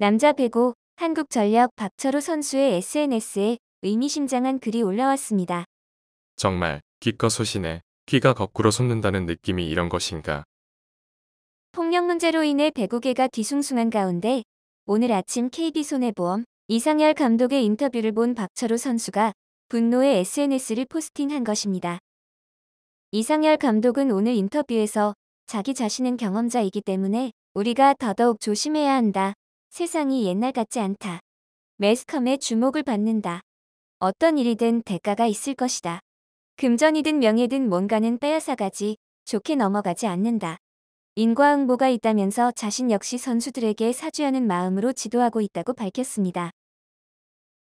남자 배구 한국전력 박철호 선수의 SNS에 의미심장한 글이 올라왔습니다. 정말 기껏 소신에 귀가 거꾸로 솟는다는 느낌이 이런 것인가. 폭력 문제로 인해 배구계가 뒤숭숭한 가운데 오늘 아침 KB손해보험 이상열 감독의 인터뷰를 본 박철호 선수가 분노의 SNS를 포스팅한 것입니다. 이상열 감독은 오늘 인터뷰에서 자기 자신은 경험자이기 때문에 우리가 더더욱 조심해야 한다. 세상이 옛날 같지 않다. 매스컴의 주목을 받는다. 어떤 일이든 대가가 있을 것이다. 금전이든 명예든 뭔가는 빼앗아가지 좋게 넘어가지 않는다. 인과응보가 있다면서 자신 역시 선수들에게 사죄하는 마음으로 지도하고 있다고 밝혔습니다.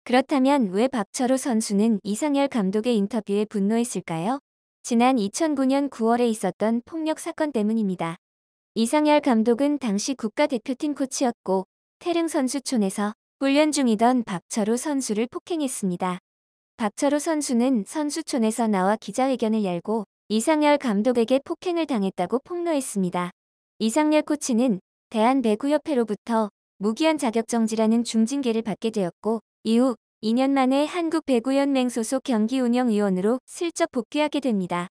그렇다면 왜 박철호 선수는 이상열 감독의 인터뷰에 분노했을까요? 지난 2009년 9월에 있었던 폭력 사건 때문입니다. 이상열 감독은 당시 국가대표팀 코치였고 태릉 선수촌에서 훈련 중이던 박철호 선수를 폭행했습니다. 박철호 선수는 선수촌에서 나와 기자회견을 열고 이상열 감독에게 폭행을 당했다고 폭로했습니다. 이상열 코치는 대한배구협회로부터 무기한 자격정지라는 중징계를 받게 되었고 이후 2년 만에 한국배구연맹 소속 경기운영위원으로 슬쩍 복귀하게 됩니다.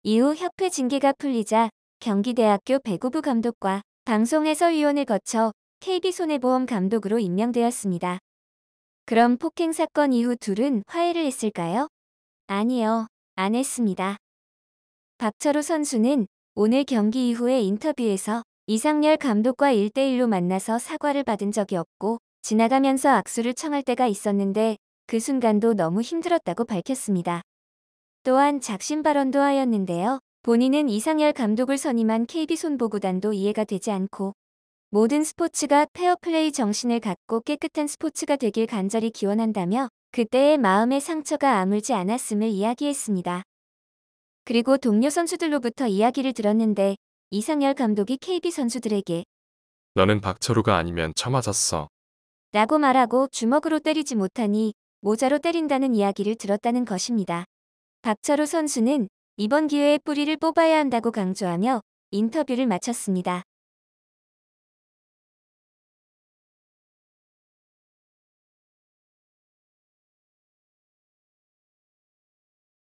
이후 협회 징계가 풀리자 경기대학교 배구부 감독과 방송 해설위원을 거쳐 KB손해보험 감독으로 임명되었습니다. 그럼 폭행 사건 이후 둘은 화해를 했을까요? 아니요, 안 했습니다. 박철호 선수는 오늘 경기 이후의 인터뷰에서 이상열 감독과 1대1로 만나서 사과를 받은 적이 없고 지나가면서 악수를 청할 때가 있었는데 그 순간도 너무 힘들었다고 밝혔습니다. 또한 작심 발언도 하였는데요. 본인은 이상열 감독을 선임한 KB손보구단도 이해가 되지 않고 모든 스포츠가 페어플레이 정신을 갖고 깨끗한 스포츠가 되길 간절히 기원한다며 그때의 마음의 상처가 아물지 않았음을 이야기했습니다. 그리고 동료 선수들로부터 이야기를 들었는데 이상열 감독이 KB 선수들에게 너는 박철호가 아니면 쳐맞았어. 라고 말하고 주먹으로 때리지 못하니 모자로 때린다는 이야기를 들었다는 것입니다. 박철호 선수는 이번 기회에 뿌리를 뽑아야 한다고 강조하며 인터뷰를 마쳤습니다.